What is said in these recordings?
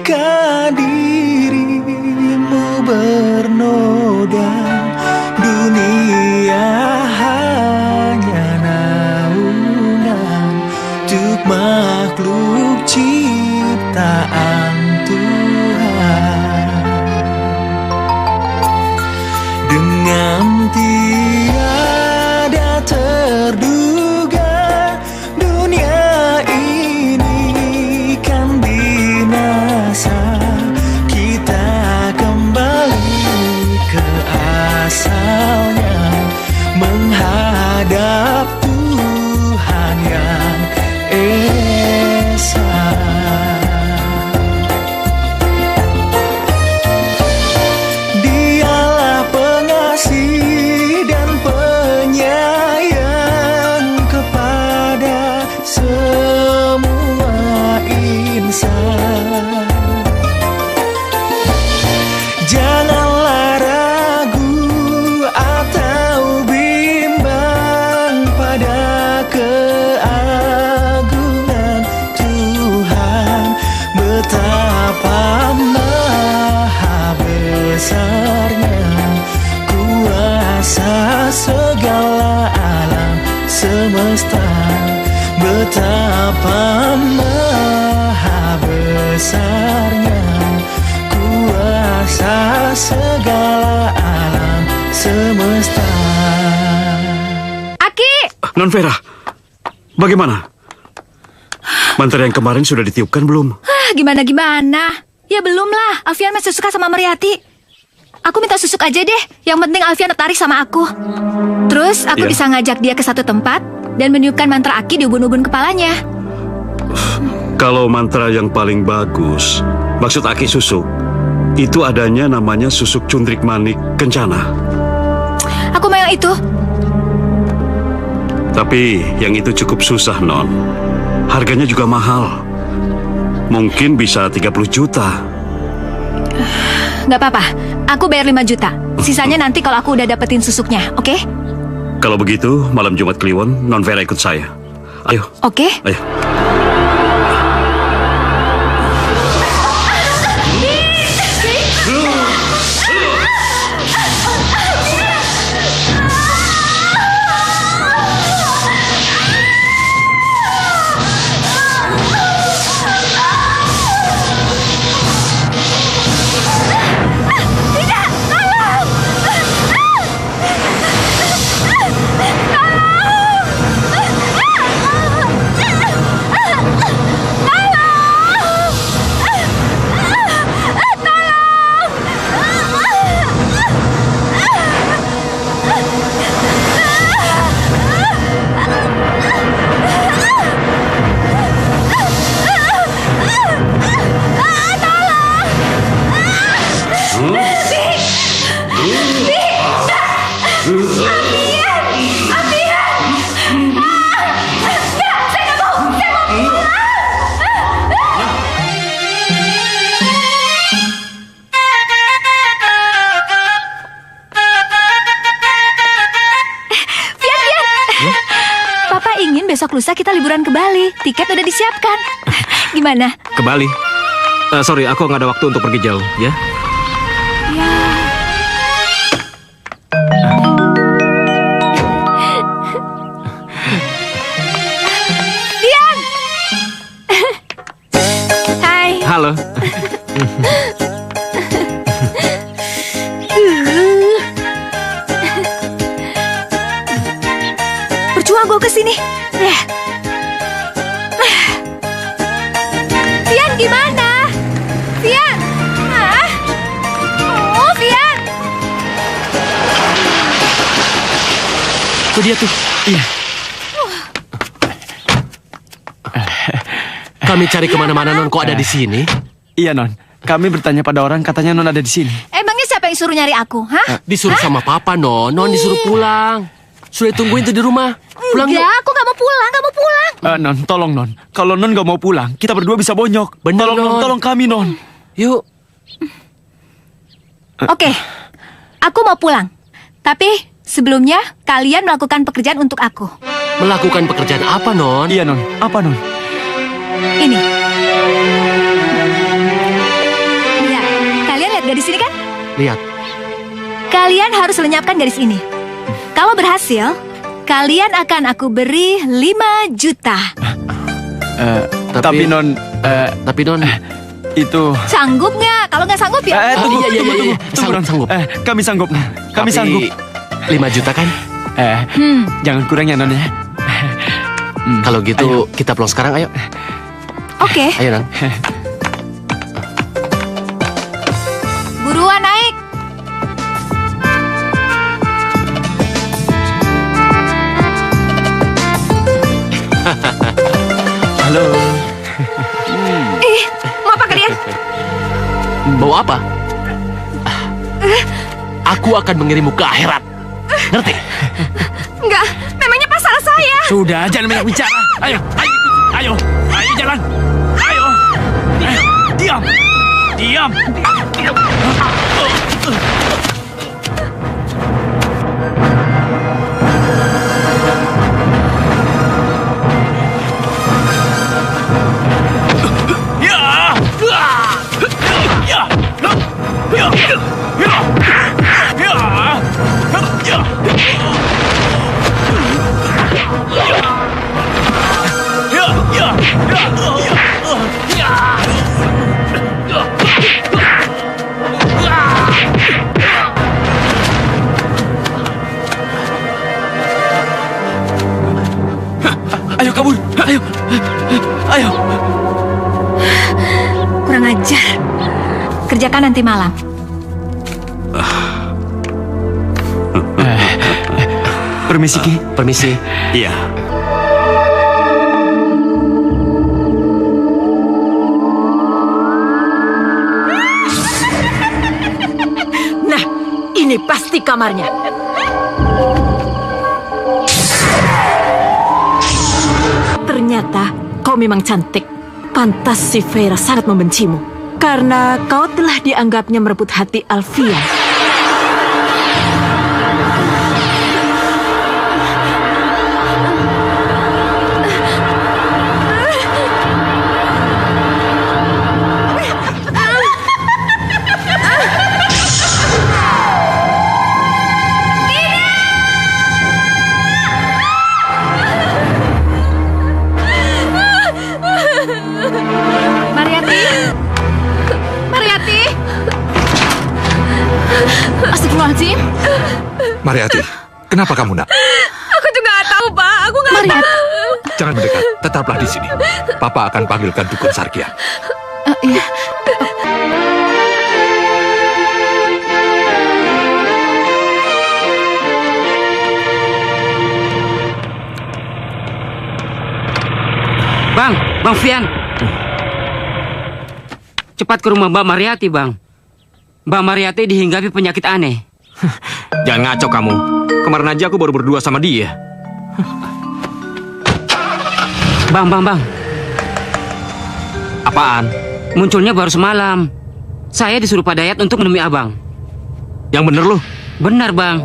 jika dirimu bernoda, dunia hanya naungan untuk makhluk ciptaan Tuhan. Dengan tiada terduga, dunia ini kan binasa. Kita kembali ke asalnya, menghadap Tuhan yang esa. Dialah pengasih dan penyayang kepada semua insan. Janganlah ragu atau bimbang pada keagungan Tuhan. Betapa maha besarnya kuasa segala alam semesta. Betapa maha besarnya kuasa segala alam semesta. Aki! Non Vera, bagaimana? Mantra yang kemarin sudah ditiupkan belum? Gimana? Ya belum lah, Alfian masih suka sama Meriati. Aku minta susuk aja deh, yang penting Alfian tertarik sama aku. Terus aku Iya. bisa ngajak dia ke satu tempat dan meniupkan mantra Aki di ubun-ubun kepalanya. Kalau mantra yang paling bagus, maksud Aki susuk, itu adanya namanya susuk cundrik manik kencana. Aku mau yang itu. Tapi yang itu cukup susah, Non. Harganya juga mahal. Mungkin bisa 30 juta. Gak apa-apa, aku bayar 5 juta. Sisanya nanti kalau aku udah dapetin susuknya, oke? Kalau begitu, malam Jumat Kliwon, Non Vera ikut saya. Ayo. Oke? Ayo. Besok lusa kita liburan ke Bali. Tiket udah disiapkan. Gimana? Ke Bali? Sorry, aku nggak ada waktu untuk pergi jauh, ya? Ya. Dian! Hai. Halo. Percuma gue kesini. Fian gimana? Fian? Oh, Fian. Tuh dia tuh. Iya. Kami cari kemana-mana, Non. Kok ada di sini? Iya, Non. Kami bertanya pada orang, katanya Non ada di sini. Emangnya siapa yang suruh nyari aku? Hah? Disuruh sama Papa, Non. Non disuruh pulang. Sudah tungguin tuh di rumah. Pulang yuk. Enggak, aku gak mau pulang. Non, tolong Non. Kalau Non gak mau pulang, kita berdua bisa bonyok. Bener, Tolong Non. tolong kami, Non. Yuk. Oke, aku mau pulang. Tapi sebelumnya kalian melakukan pekerjaan untuk aku. Melakukan pekerjaan apa, Non? Iya, Non. Apa, Non? Ini. Lihat. Kalian harus lenyapkan garis ini. Kalau berhasil, kalian akan aku beri 5 juta. Tapi Non, itu... Sanggup nggak? Kalau nggak sanggup ya. Tunggu, iya. tunggu, Non. Sanggup. Kami sanggup, Non. Kami Tapi sanggup. 5 juta kan? Jangan kurang ya, Non ya. Kalau gitu kita pulang sekarang, ayo. Oke, Ayo, Non. buruan naik. Halo. Ih, mau apa kalian? Bawa apa? Aku akan mengirimmu ke akhirat. Ngerti? Enggak, memangnya pas salah saya. Sudah, jangan banyak bicara. Ayo, jalan. Ayo. Diam. Ayo kabur. Ayo. Kurang ajar. Kerjakan nanti malam. Permisi, Ki. Permisi. Iya. Nah, ini pasti kamarnya. Ternyata kau memang cantik. Pantas si Vera sangat membencimu. Karena kau telah dianggapnya merebut hati Alfian. Mariati. Astagfirullahaladzim. Mariati, kenapa kamu nak? Aku juga nggak tahu, Pak. Aku nggak tahu. Jangan mendekat, tetaplah di sini. Papa akan panggilkan dukun Sarkia. Iya. Bang Fian. Cepat ke rumah Mbak Mariati, Bang. Mbak Mariati dihinggapi penyakit aneh. Jangan ngaco kamu. Kemarin aja aku baru berdua sama dia. Bang. Apaan? Munculnya baru semalam. Saya disuruh Pak Dayat untuk menemui Abang. Yang bener lu? Benar, Bang.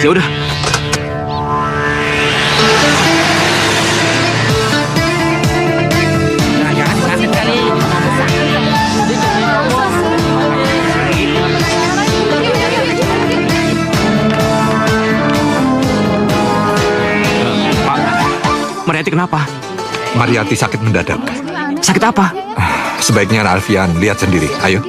Ya udah. Mariati kenapa? Mariati sakit mendadak. Sakit apa? Sebaiknya Alfian lihat sendiri. Ayo.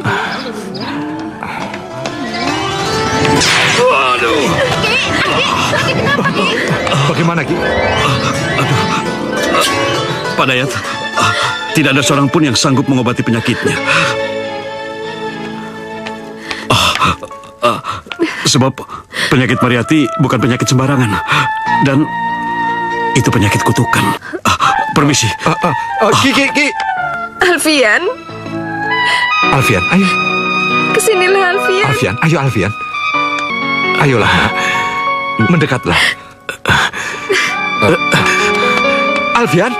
Bagaimana, Ki? Pak Dayat, tidak ada seorang pun yang sanggup mengobati penyakitnya. Sebab penyakit Mariati bukan penyakit sembarangan. Dan itu penyakit kutukan. Permisi. Ki. Alfian, Alfian, ayo. kesinilah Alfian. Alfian, ayo Alfian. Ayolah, nak. Mendekatlah. Alfian.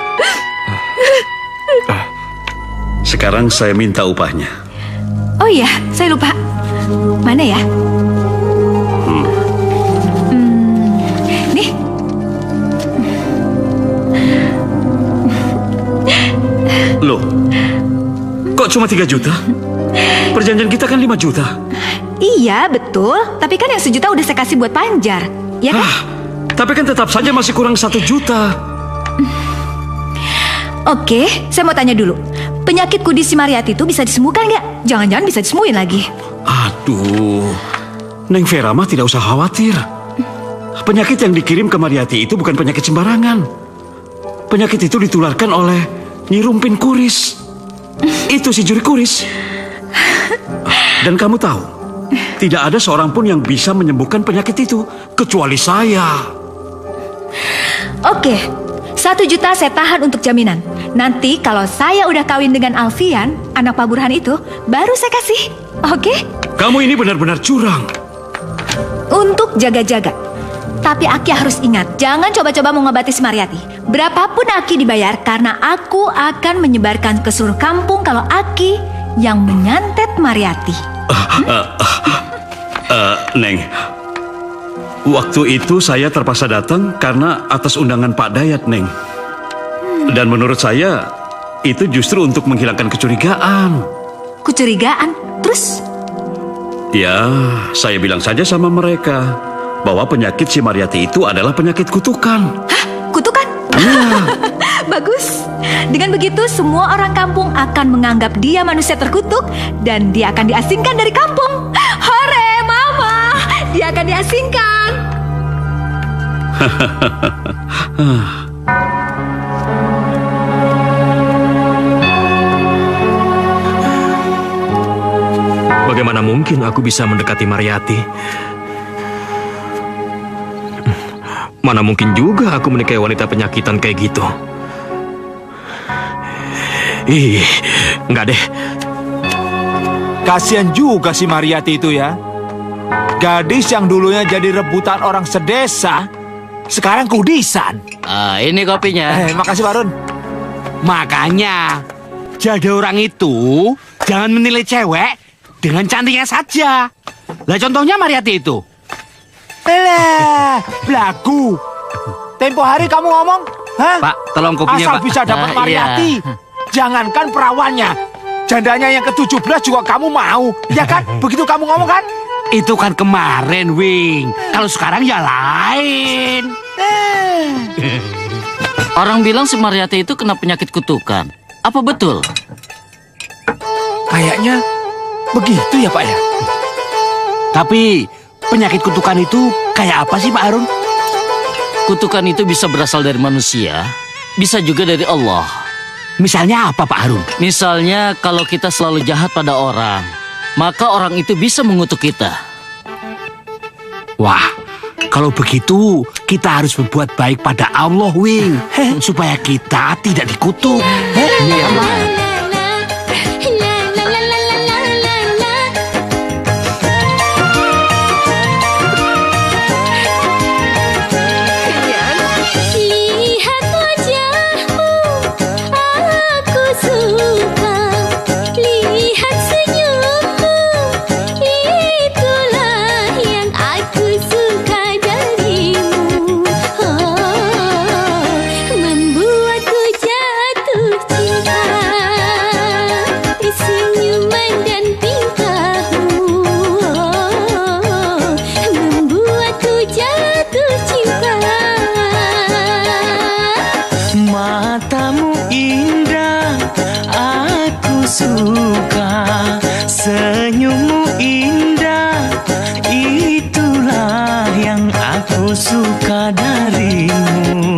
Sekarang saya minta upahnya. Oh iya, saya lupa. Mana ya? Nih. Loh, kok cuma 3 juta? Perjanjian kita kan 5 juta. Iya, betul. Tapi kan yang 1 juta udah saya kasih buat Panjar. Ya kan? Tapi kan tetap saja masih kurang 1 juta. Oke, saya mau tanya dulu. Penyakit kudis si Mariati itu bisa disembuhkan nggak? Jangan-jangan bisa disembuhin lagi. Aduh, Neng Vera mah tidak usah khawatir. Penyakit yang dikirim ke Mariati itu bukan penyakit sembarangan. Penyakit itu ditularkan oleh Nyi Rumpin Kuris. Itu si juri kuris. Dan kamu tahu, tidak ada seorang pun yang bisa menyembuhkan penyakit itu kecuali saya. Oke, 1 juta saya tahan untuk jaminan. Nanti kalau saya udah kawin dengan Alfian, anak Pak Burhan itu, baru saya kasih. Oke? Kamu ini benar-benar curang. Untuk jaga-jaga. Tapi Aki harus ingat, jangan coba-coba mengobati si Mariati. Berapapun Aki dibayar, karena aku akan menyebarkan ke seluruh kampung kalau Aki yang menyantet Mariati. Neng, waktu itu saya terpaksa datang karena atas undangan Pak Dayat, Neng. Dan menurut saya, itu justru untuk menghilangkan kecurigaan. Kecurigaan? Terus? Ya, saya bilang saja sama mereka bahwa penyakit si Mariati itu adalah penyakit kutukan. Hah? Kutukan? Iya. Bagus. Dengan begitu semua orang kampung akan menganggap dia manusia terkutuk dan dia akan diasingkan dari kampung. Hore, Mama! Dia akan diasingkan. Bagaimana mungkin aku bisa mendekati Mariati? Mana mungkin juga aku menikahi wanita penyakitan kayak gitu. Ih, enggak deh. Kasian juga si Mariati itu ya. Gadis yang dulunya jadi rebutan orang sedesa, sekarang kudisan. Ini kopinya. Makasih Pak Run. Makanya, jadi orang itu jangan menilai cewek dengan cantiknya saja. Lah contohnya Mariati itu. Belagu. Tempo hari kamu ngomong, hah? Pak, tolong kopinya, asal Pak. bisa dapat Mariati. Iya. Jangankan perawannya, jandanya yang ke-17 juga kamu mau, ya kan? Begitu kamu ngomong kan? Itu kan kemarin, Wing. Kalau sekarang ya lain. Orang bilang si Mariati itu kena penyakit kutukan. Apa betul? Kayaknya begitu ya Pak ya. Tapi penyakit kutukan itu kayak apa sih Pak Harun? Kutukan itu bisa berasal dari manusia, bisa juga dari Allah. Misalnya apa Pak Harun? Misalnya kalau kita selalu jahat pada orang, maka orang itu bisa mengutuk kita. Wah, kalau begitu kita harus berbuat baik pada Allah, Wing, supaya kita tidak dikutuk. Iya, benar. Lihat wajahmu, aku suka. Lihat senyummu, itulah yang aku suka darimu. Membuatku jatuh cinta, senyuman dan tingkahmu. Membuatku jatuh cinta. Matamu indah, aku suka. Senyummu indah, itulah yang aku suka darimu.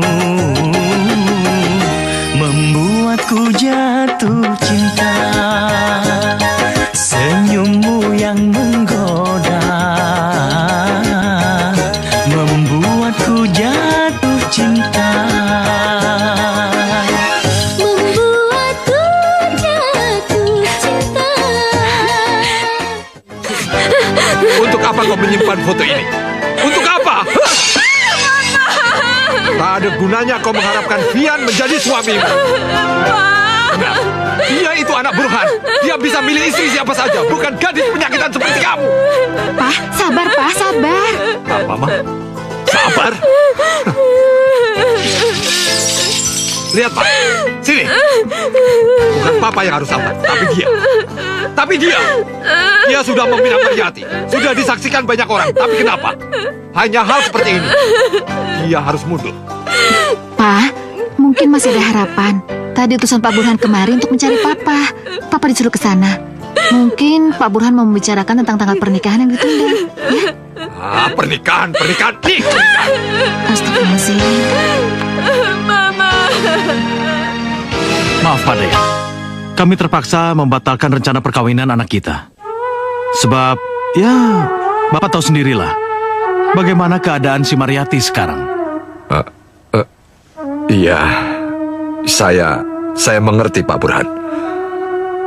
Membuatku jatuh cinta, senyummu yang menggoda. Membuatku jatuh cinta. Membuatku jatuh cinta. Untuk apa kau menyimpan foto ini? Untuk apa? Tak ada gunanya kau mengharapkan Fian menjadi suamimu. Nah, dia itu anak Burhan. Dia bisa milih istri siapa saja, bukan gadis penyakitan seperti kamu. Pak, sabar Pak, sabar. Mama, sabar. Lihat, Pak. Sini. Bukan Papa yang harus sabar, tapi dia. Tapi dia. Dia sudah meminang Mariati. Sudah disaksikan banyak orang. Tapi kenapa? Hanya hal seperti ini. Dia harus mundur. Pak, mungkin masih ada harapan. Tadi utusan Pak Burhan kemari untuk mencari Papa. Papa disuruh ke sana. Mungkin Pak Burhan mau membicarakan tentang tanggal pernikahan yang ditunda. Ya? Pernikahan. Nih, Astagfirullahaladzim. Mama. Maaf Pak Daya, kami terpaksa membatalkan rencana perkawinan anak kita. Sebab, ya, Bapak tahu sendirilah bagaimana keadaan si Mariati sekarang. Iya, saya mengerti Pak Burhan.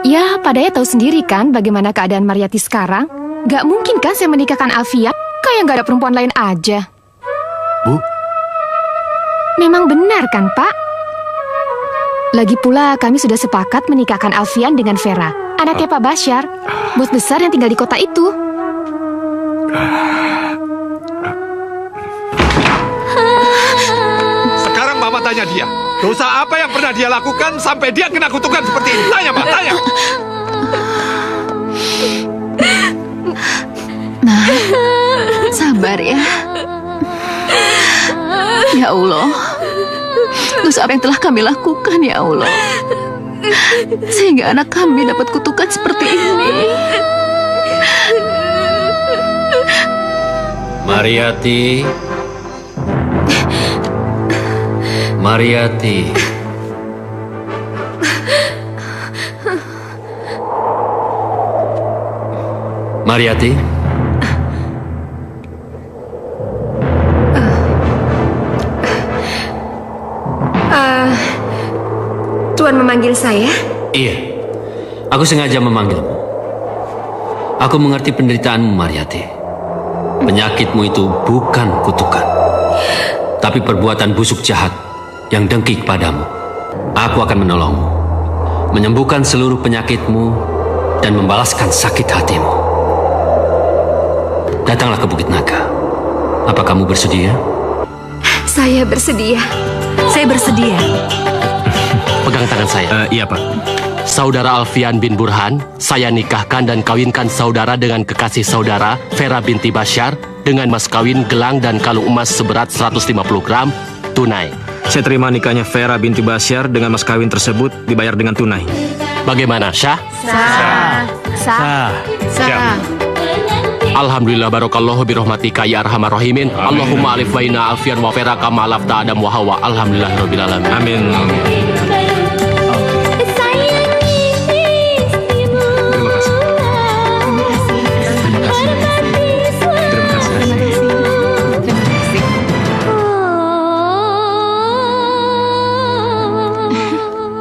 Ya, Pak Daya tahu sendiri kan bagaimana keadaan Mariati sekarang. Gak mungkin kan saya menikahkan Alfian kayak gak ada perempuan lain aja. Bu? Memang benar kan, Pak? Lagi pula kami sudah sepakat menikahkan Alfian dengan Vera, anaknya Pak Basyar, bos besar yang tinggal di kota itu. Sekarang Mama tanya dia, dosa apa yang pernah dia lakukan sampai dia kena kutukan seperti ini? Tanya, Ma, tanya. Nah, sabar ya. Ya Allah, dosa apa yang telah kami lakukan ya Allah, sehingga anak kami dapat kutukan seperti ini. Mariati. Mariati. Mariati. Tuan memanggil saya? Iya, aku sengaja memanggilmu. Aku mengerti penderitaanmu, Mariati. Penyakitmu itu bukan kutukan, tapi perbuatan busuk jahat yang dengki kepadamu. Aku akan menolongmu, menyembuhkan seluruh penyakitmu, dan membalaskan sakit hatimu. Datanglah ke Bukit Naga. Apa kamu bersedia? Saya bersedia. Saya bersedia. Pegang tangan saya. Iya, Pak. Saudara Alfian bin Burhan, saya nikahkan dan kawinkan saudara dengan kekasih saudara Vera binti Basyar dengan mas kawin gelang dan kalung emas seberat 150 gram tunai. Saya terima nikahnya Vera binti Basyar dengan mas kawin tersebut dibayar dengan tunai. Bagaimana, Syah? Sah. Alhamdulillah barokallahu birahmatika ya arhamar rahimin. Allahumma alif baina Alfian wa Vera kama alafta Adam wa Hawa. Alhamdulillah rabbil alamin. Amin.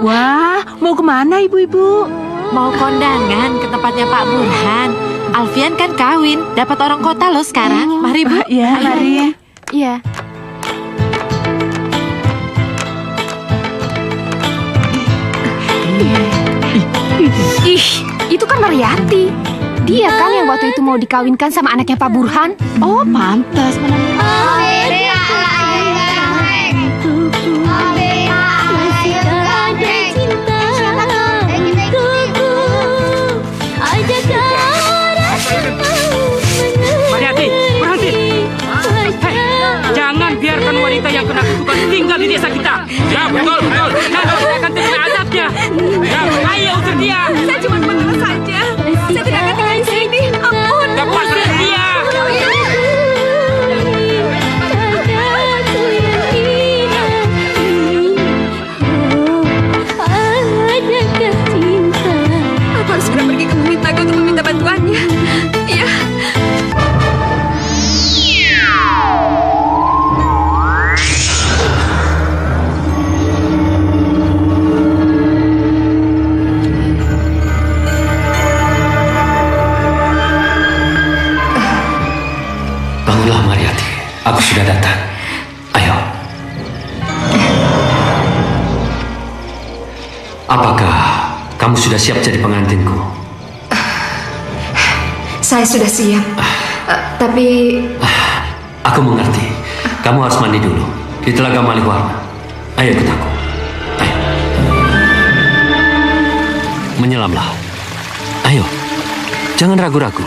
Wah, mau kemana ibu-ibu? Mau kondangan ke tempatnya Pak Burhan. Alfian kan kawin, dapat orang kota loh sekarang. Mari Bu. Ya, mari. Iya. Ih, itu kan Mariati. Dia kan yang waktu itu mau dikawinkan sama anaknya Pak Burhan. Oh, pantas. Mariati, berhenti. Hei, jangan biarkan wanita yang kena kutukan tinggal di desa kita. Ya, betul. Nanti kita akan terima azabnya. Ya, ayo usir dia. Saya cuma mengeluh saja. Saya tidak akan tinggal di sini. Ampun. Lepaskan dia. Aku harus segera pergi ke Bukit Naga untuk meminta bantuannya. Iya. Bangunlah Mariati, aku sudah datang. Ayo. Apakah kamu sudah siap jadi pengantinku? Saya sudah siap. Tapi Aku mengerti. Kamu harus mandi dulu di Telaga Maliwarna. Ayo ikut aku. menyelamlah. Ayo, jangan ragu-ragu.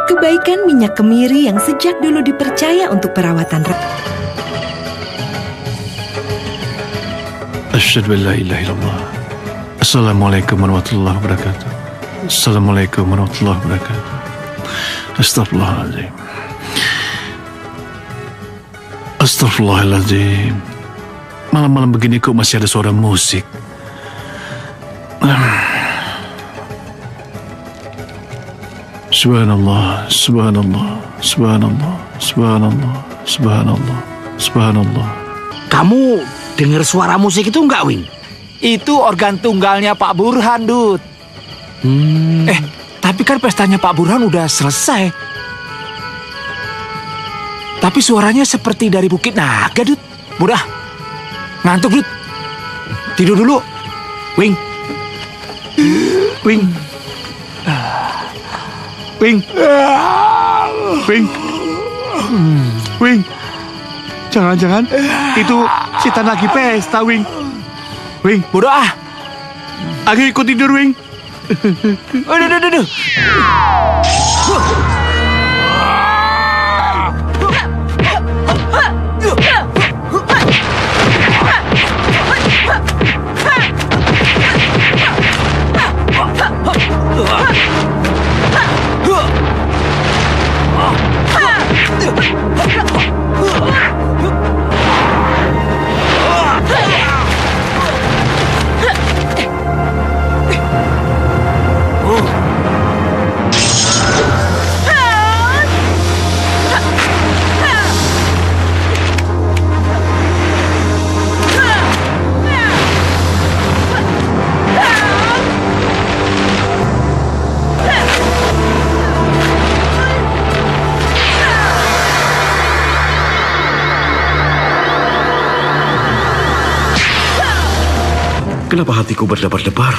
Kebaikan minyak kemiri yang sejak dulu dipercaya untuk perawatan Asyhadu an la ilaha illallah. Assalamualaikum warahmatullahi wabarakatuh. Assalamualaikum warahmatullahi wabarakatuh. Astagfirullahaladzim. Astagfirullahaladzim. Malam-malam begini kok masih ada suara musik. Subhanallah, subhanallah, subhanallah, subhanallah, subhanallah, subhanallah. Kamu dengar suara musik itu enggak, Wing? Itu organ tunggalnya Pak Burhan, Dut. Tapi kan pestanya Pak Burhan udah selesai. Tapi suaranya seperti dari Bukit Naga, Dut. Udah, ngantuk, Dut. Tidur dulu. Wing. Wing. Wing. Wing. Wing. Jangan-jangan itu Sitan lagi pesta, Wing. Wing, bodoh ah. Ayo ikut tidur, Wing. Aduh. Kenapa hatiku berdebar-debar?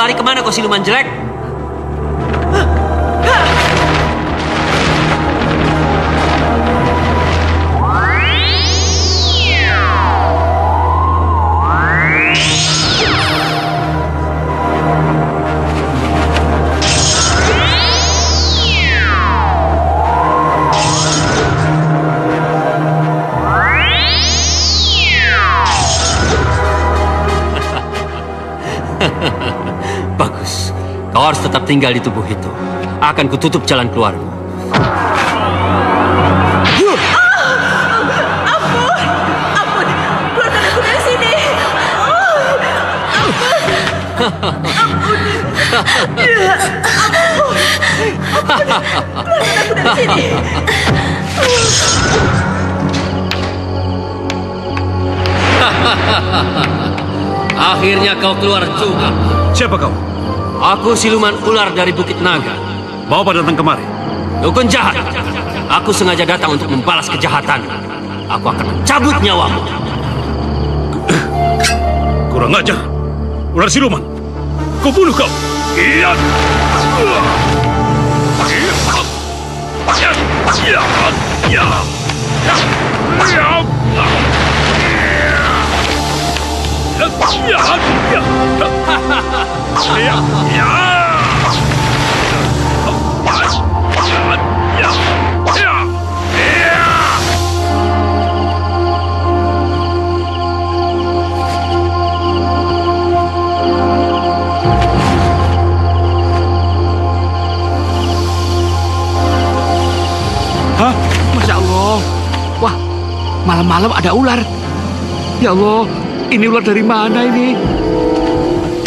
Kemana kau siluman jelek? Bagus. Kau harus tetap tinggal di tubuh itu. Akan kututup jalan keluarmu. Ampun, keluarkan aku dari sini. Ampun, keluarkan aku dari sini. Akhirnya kau keluar juga. Siapa kau? Aku siluman ular dari Bukit Naga. Mau apa datang kemari? Dukun jahat. Aku sengaja datang untuk membalas kejahatan. Aku akan mencabut nyawamu. Kurang ajar. Ular siluman. Kau bunuh kau. Iya. Hah? Masya Allah. Wah, malam-malam ada ular. Ya Allah, ini ular dari mana ini?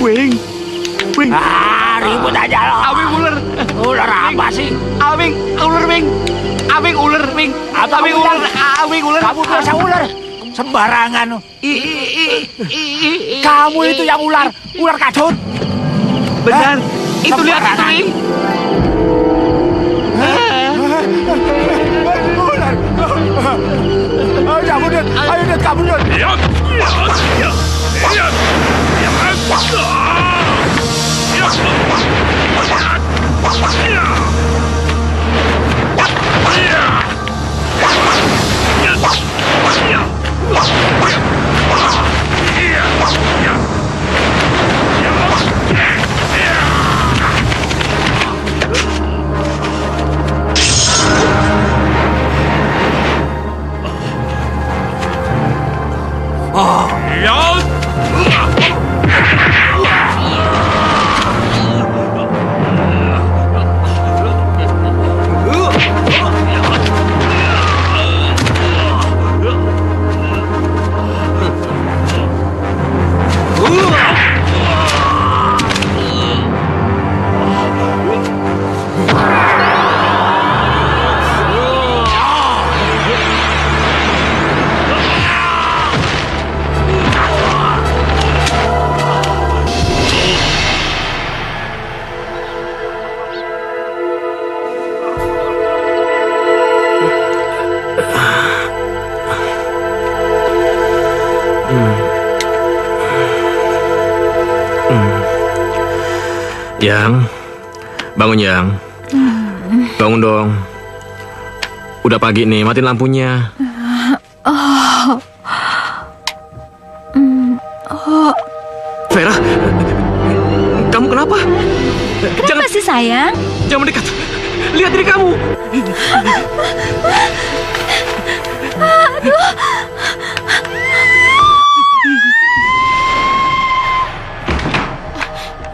Wing. Ribut aja lo. Awing ular. Ular apa sih? Awing ular, Wing. Awing ular, Wing. Awing ular. Awing ular. Kamu biasa ular. Sembarangan. Kamu itu yang ular kadut. Benar. Itu lihat itu, Ing. Ular. Ayo, Dut. Ayo, Dut, kamu, Dut. Yang, bangun Yang. Bangun dong. Udah pagi nih, matiin lampunya. Vera, kamu kenapa? Kenapa sih sayang? Jangan mendekat. Lihat diri kamu. Aduh.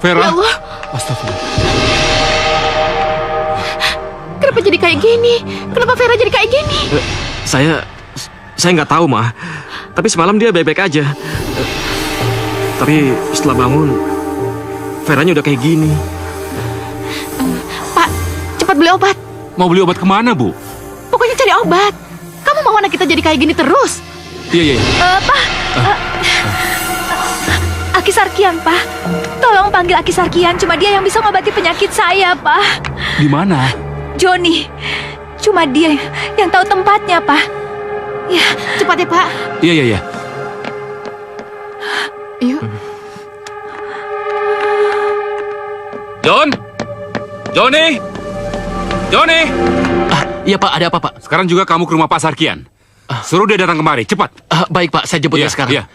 Vera. Ya Allah. Astagfirullah. Kenapa jadi kayak gini? Kenapa Vera jadi kayak gini? Saya nggak tahu, Ma. Tapi semalam dia baik-baik aja. Tapi setelah bangun, Veranya udah kayak gini. Pak, cepat beli obat. Mau beli obat kemana, Bu? Pokoknya cari obat. Kamu mau anak kita jadi kayak gini terus? Iya. Pak. Aki Sarkian, Pak. Tolong panggil Aki Sarkian. Cuma dia yang bisa ngobati penyakit saya, Pak. Di mana? Joni. Cuma dia yang tahu tempatnya, Pak. Ya, cepat ya, Pak. Iya. Yuk. Joni. Iya, Pak. Ada apa, Pak? Sekarang juga kamu ke rumah Pak Sarkian. Suruh dia datang kemari, cepat. Baik, Pak. Saya jemput dia sekarang. Iya.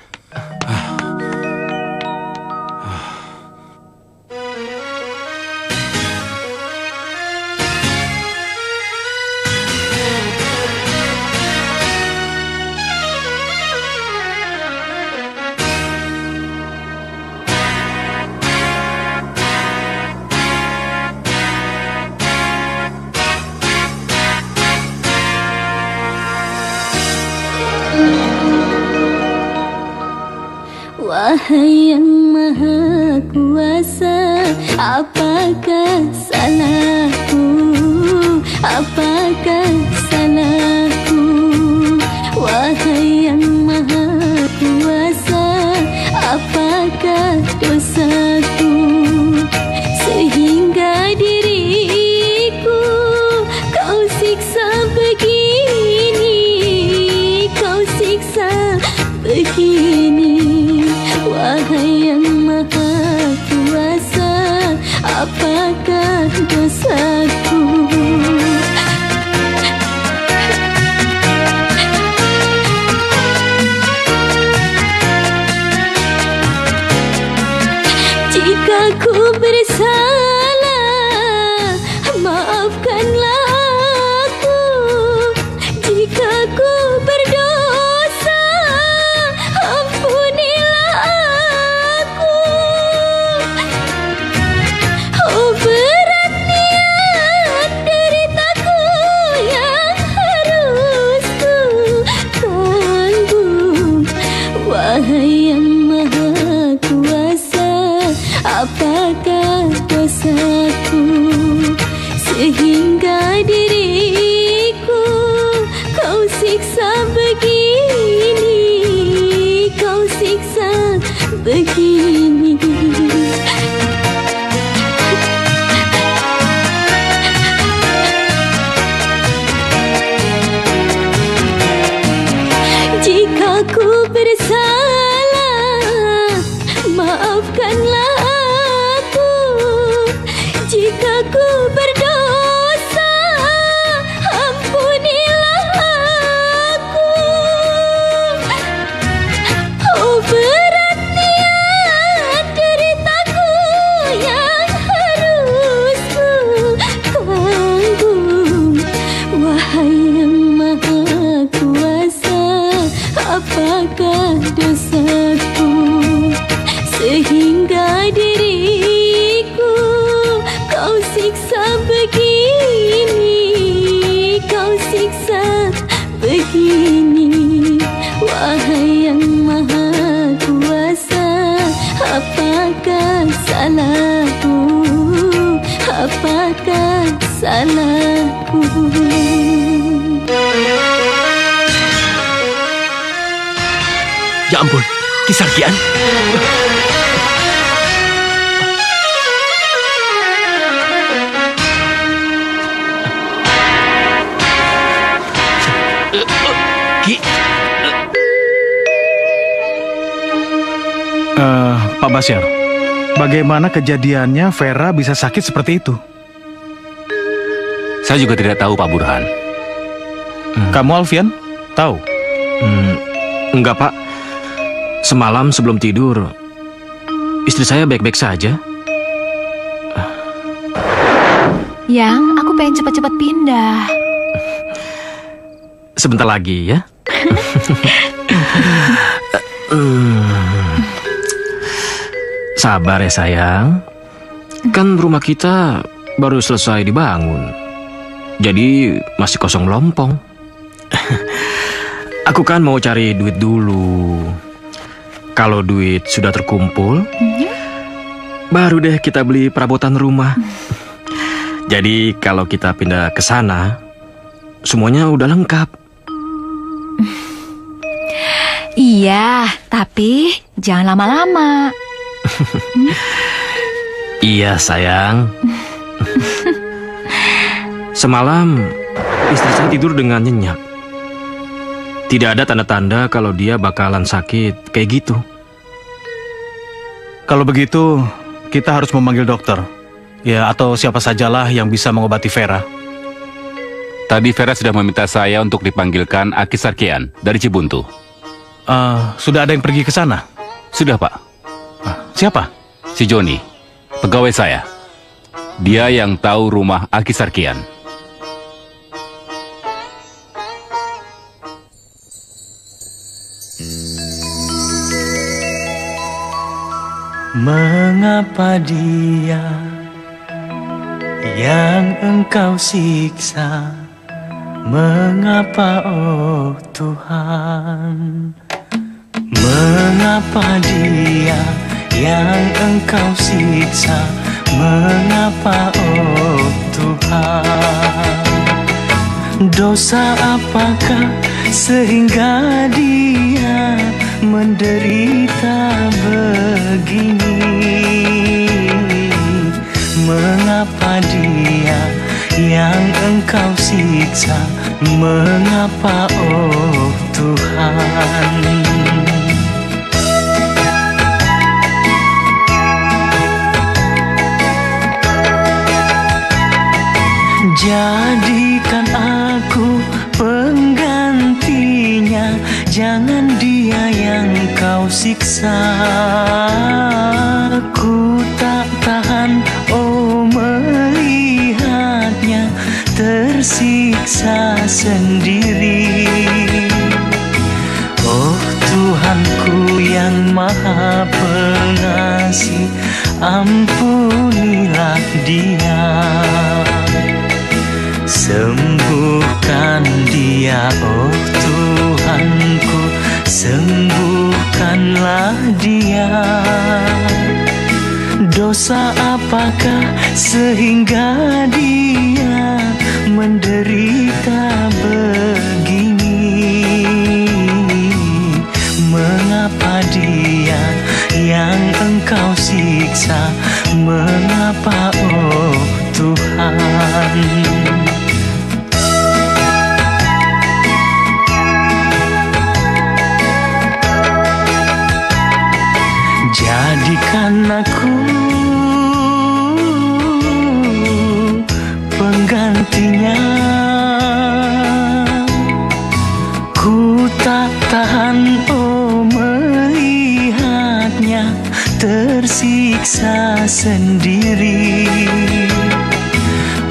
Wahai yang maha kuasa, apakah salahku? Apakah salahku? Wahai yang maha kuasa, apakah dosaku? Sehingga diriku kau siksa begini, kau siksa begini. Wahai yang maha kuasa, apakah dosaku? Jika ku bersalah, maafkanlah aku. Jika ku berdosa, ampunilah aku. Oh, beratnya deritaku yang harus ku tanggung. Wahai yang maha kuasa, apakah dosaku? Sehingga diriku kau siksa begini, aku berdosa, ampunilah aku. Oh beratnya deritaku yang harus ku tanggung. Wahai yang maha kuasa, apakah dosaku sehingga diriku kau siksa begini, kau siksa begini. Wahai yang maha kuasa, apakah salahku, apakah salahku? Ya ampun, Kisar Kian. Pak Basyar, bagaimana kejadiannya Vera bisa sakit seperti itu? Saya juga tidak tahu, Pak Burhan. Kamu, Alfian, tahu? Enggak, Pak. Semalam sebelum tidur, istri saya baik-baik saja. Yang, aku pengen cepat-cepat pindah. Sebentar lagi ya. Sabar ya sayang. Kan rumah kita baru selesai dibangun. Jadi masih kosong melompong. Aku kan mau cari duit dulu. Kalau duit sudah terkumpul, baru deh kita beli perabotan rumah. Jadi kalau kita pindah ke sana, semuanya udah lengkap. Iya, tapi jangan lama-lama. Iya sayang. Semalam istri saya tidur dengan nyenyak. Tidak ada tanda-tanda kalau dia bakalan sakit kayak gitu. Kalau begitu, kita harus memanggil dokter. Ya, atau siapa sajalah yang bisa mengobati Vera. Tadi Vera sudah meminta saya untuk dipanggilkan Aki Sarkian dari Cibuntu. Sudah ada yang pergi ke sana? Sudah, Pak. Siapa? Si Joni, pegawai saya. Dia yang tahu rumah Aki Sarkian. Mengapa dia yang engkau siksa? Mengapa oh Tuhan? Mengapa dia yang engkau siksa? Mengapa oh Tuhan? Dosa apakah sehingga dia menderita begini? Mengapa dia yang engkau siksa? Mengapa oh Tuhan? Jadikan aku penggantinya, jangan dia yang kau siksa. Ku tak tahan oh melihatnya tersiksa sendiri. Oh Tuhanku yang maha pengasih, ampunilah dia. Sembuhkan dia, oh Tuhanku, sembuhkanlah dia. Dosa apakah sehingga dia menderita begini? Mengapa dia yang engkau siksa? Mengapa oh Tuhan? Jadikan aku nantinya. Ku tak tahan melihatnya tersiksa sendiri.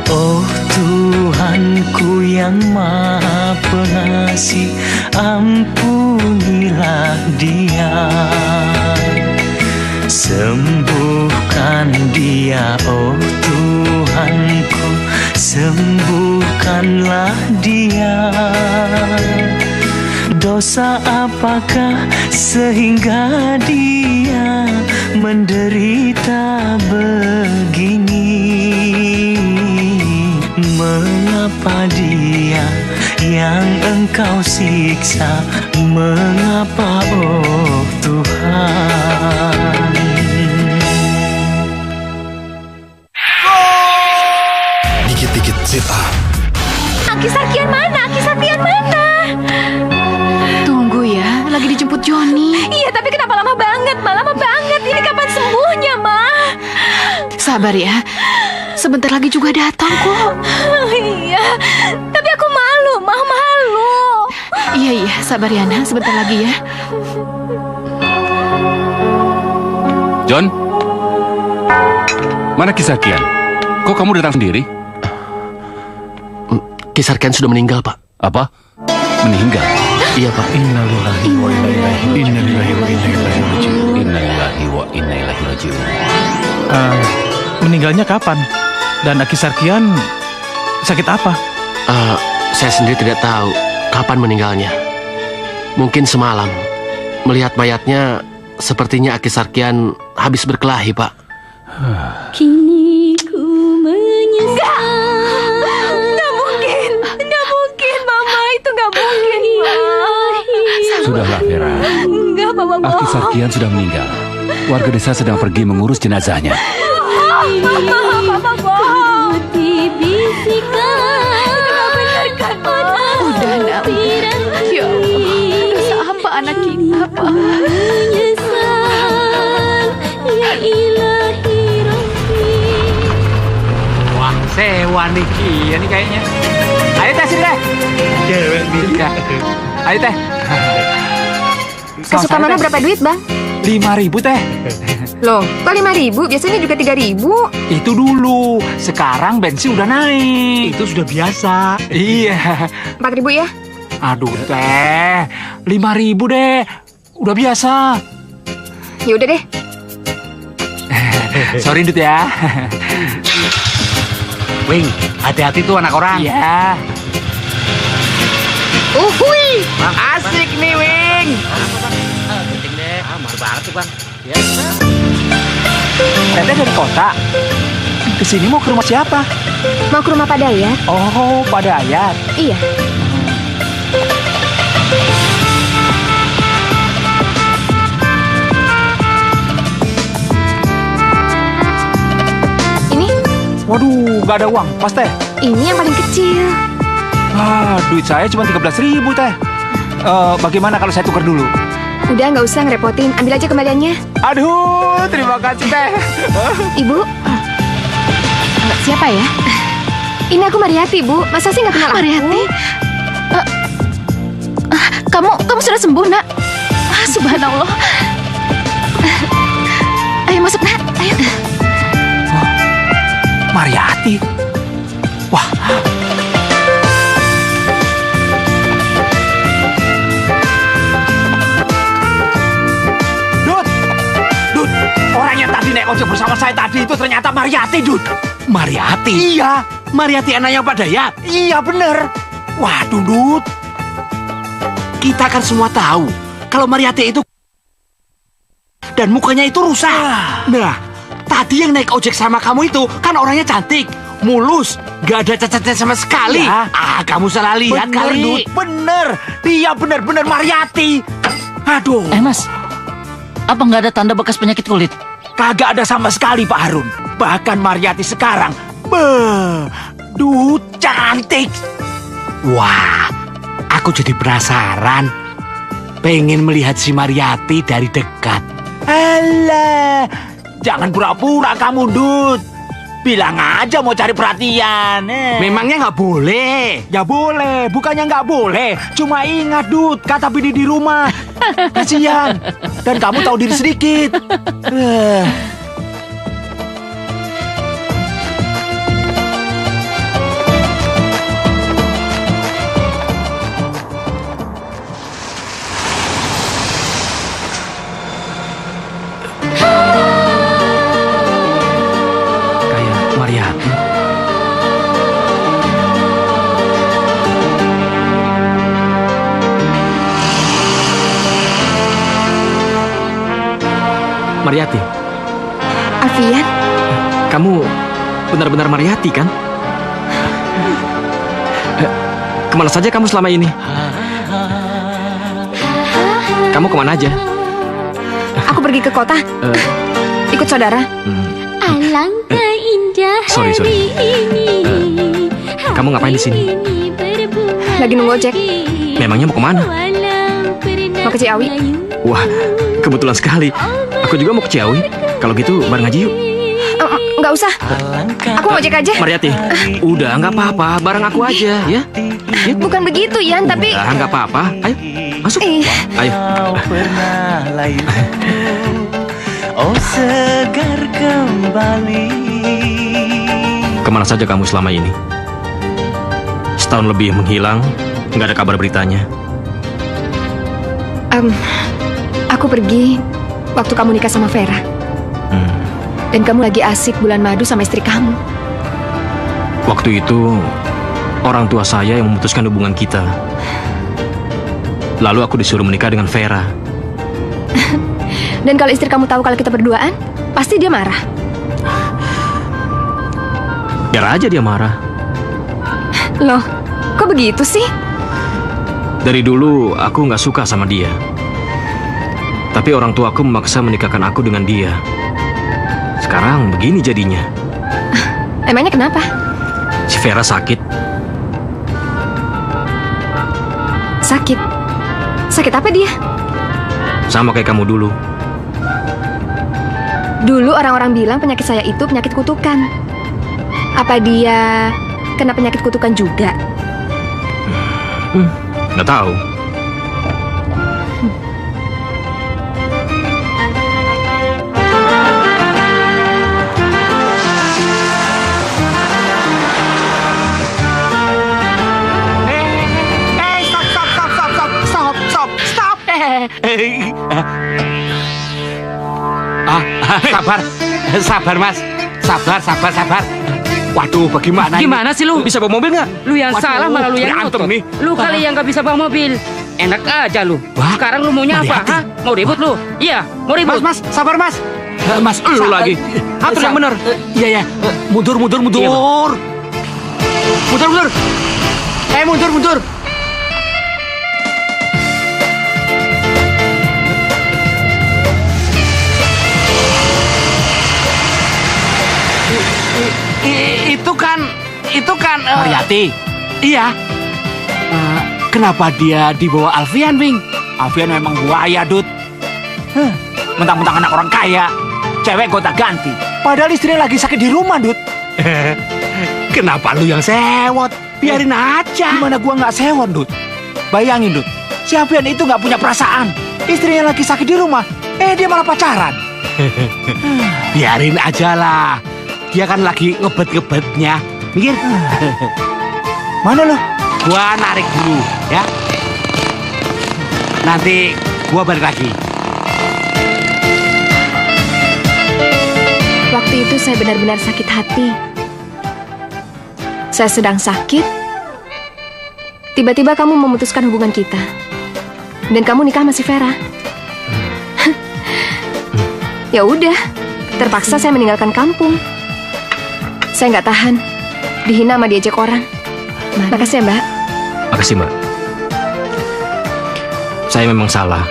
Oh Tuhanku yang Maha Pengasih, ampunilah dia. Sembuhkan dia, oh Tuhanku, sembuhkanlah dia. Dosa apakah sehingga dia menderita begini? Mengapa dia yang Engkau siksa? Mengapa oh Tuhan? Dikit-dikit sit up. Aki Sakian mana? Aki Sakian mana? Tunggu ya, lagi dijemput Joni. Iya, tapi kenapa lama banget? Lama banget. Ini kapan sembuhnya, Ma? Sabar ya, sebentar lagi juga datang kok. Iya, tapi aku malu, malu. Iya, sabar ya, Nak. Sebentar lagi ya. John? Mana Ki Sakian? Kok kamu datang sendiri? Ki Sakian sudah meninggal, Pak. Apa? Meninggal? Iya, Pak. Innalillahi wa inna ilaihi raji'un. Meninggalnya kapan? Dan Aki Sarkian sakit apa? Saya sendiri tidak tahu kapan meninggalnya. Mungkin semalam. Melihat mayatnya, sepertinya Aki Sarkian habis berkelahi, Pak. Kini ku menyesal. Nggak mungkin, Mama. Itu nggak mungkin, Ma. Sudahlah, Vera. Enggak, Mama bohong. Aki Sarkian sudah meninggal. Warga desa sedang pergi mengurus jenazahnya. Mama bohong. Udah, Nak. Ya Allah, dosa apa anak kita, Pak? Wah, sewa Niki ya nih kayaknya. Ayo teh sini teh. Cewek Niki. Ayo teh. Kesuka mana berapa duit, Bang? 5.000 teh. Loh, kok 5.000? Biasanya juga 3.000. Itu dulu. Sekarang bensin udah naik. Itu sudah biasa. Iya. 4.000 ya? Aduh teh, 5.000 deh. Udah biasa. Ya udah deh. Sorry Dut ya. Wing, hati-hati tuh anak orang. Iya. Uhuy, asik nih Wing. Penting deh, mahal banget tuh Bang. Ya. Teteh dari kota. Kesini mau ke rumah siapa? Mau ke rumah Pak Dayat. Oh, Pak Dayat. Iya. Ini? Waduh, gak ada uang, pas teh. Ini yang paling kecil. Duit saya cuma 13.000 teh. Bagaimana kalau saya tukar dulu? Udah, nggak usah ngerepotin. Ambil aja kembaliannya. Aduh, terima kasih teh. Ibu. Siapa ya? Ini aku Mariati, Bu. Masa sih nggak kenal aku? Mariati? Kamu sudah sembuh, Nak? Subhanallah. Ayo masuk, Nak. Ayo. Mariati. Wah. Dut, orang yang tadi naik ojek bersama saya tadi itu ternyata Mariati, Dut. Mariati? Iya. Mariati anaknya Pak Dayat? Iya, bener. Waduh, Dut. Kita kan semua tahu kalau Mariati itu dan mukanya itu rusak. Nah, tadi yang naik ojek sama kamu itu kan orangnya cantik, mulus, gak ada cacatnya sama sekali. Ya. Kamu salah lihat bener, kali. Dut, bener. Dia bener-bener Mariati. Aduh. Mas, apa nggak ada tanda bekas penyakit kulit? Kagak ada sama sekali, Pak Harun. Bahkan Mariati sekarang, Dut, cantik. Wah, aku jadi penasaran. Pengen melihat si Mariati dari dekat. Alah, jangan pura-pura kamu, Dut. Bilang aja mau cari perhatian. Memangnya nggak boleh? Ya boleh, bukannya nggak boleh. Cuma ingat, Dut, kata bini di rumah. Kasihan. Dan kamu tahu diri sedikit. Mariati. Mariati. Alfian, Kamu benar-benar Mariati kan? Kemana saja kamu selama ini? Kamu kemana aja? aku pergi ke kota. Ikut saudara. Alangkah indah Sorry. hari ini. Kamu ngapain di sini? Lagi nunggu ojek. Memangnya mau kemana? Mau ke Ciawi. Wah, kebetulan sekali. Aku juga mau ke Ciawi. Kalau gitu bareng aja yuk. Nggak usah. Aku ngojek aja. Mariati, udah nggak apa-apa. Bareng aku aja ya. Bukan begitu, Yan, tapi... Udah nggak apa-apa. Ayo, masuk. Ayo. Pernah layu. Oh segar kembali. Kemana saja kamu selama ini? Setahun lebih menghilang, nggak ada kabar beritanya. Aku pergi waktu kamu nikah sama Vera. Dan kamu lagi asik bulan madu sama istri kamu. Waktu itu, orang tua saya yang memutuskan hubungan kita. Lalu aku disuruh menikah dengan Vera. Dan kalau istri kamu tahu kalau kita berduaan, pasti dia marah. Biar aja dia marah. Loh, kok begitu sih? Dari dulu aku nggak suka sama dia. Tapi orang tuaku memaksa menikahkan aku dengan dia. Sekarang begini jadinya. Emangnya kenapa? Si Vera sakit. Sakit? Sakit apa dia? Sama kayak kamu dulu. Dulu orang-orang bilang penyakit saya itu penyakit kutukan. Apa dia kena penyakit kutukan juga? Nggak tahu. Sabar mas, sabar. Waduh, bagaimana ini? Gimana sih lu? Bisa bawa mobil nggak? Lu yang Waduh, salah malah lu yang berantem ngotot. nih. Lu kali yang nggak bisa bawa mobil. Enak aja lu. Sekarang lu maunya apa? Mariati. Hah? Mau ribut lu? Iya, mau ribut. Mas, sabar mas. Mas, lu lagi. Atur yang benar. Iya. Mundur. Iya, Mundur. Mundur. Itu kan Mariati. Iya. Kenapa dia dibawa Alfian, Bing? Alfian memang buaya, Dut. Mentang-mentang anak orang kaya, cewek gonta ganti. Padahal istrinya lagi sakit di rumah, Dut. Kenapa lu yang sewot? Biarin aja. Gimana gua nggak sewot, Dut? Bayangin, Dut. Si Alfian itu nggak punya perasaan. Istrinya lagi sakit di rumah, dia malah pacaran. Biarin aja lah. Dia kan lagi ngebet-ngebetnya. Mikir. Mana lo? Gua narik dulu, ya. Nanti gua balik lagi. Waktu itu saya benar-benar sakit hati. Saya sedang sakit. Tiba-tiba kamu memutuskan hubungan kita. Dan kamu nikah sama si Vera. Ya udah, terpaksa saya meninggalkan kampung. Saya nggak tahan dihina sama diejek orang. Makasih ya, Mbak. Makasih, Mbak. Saya memang salah.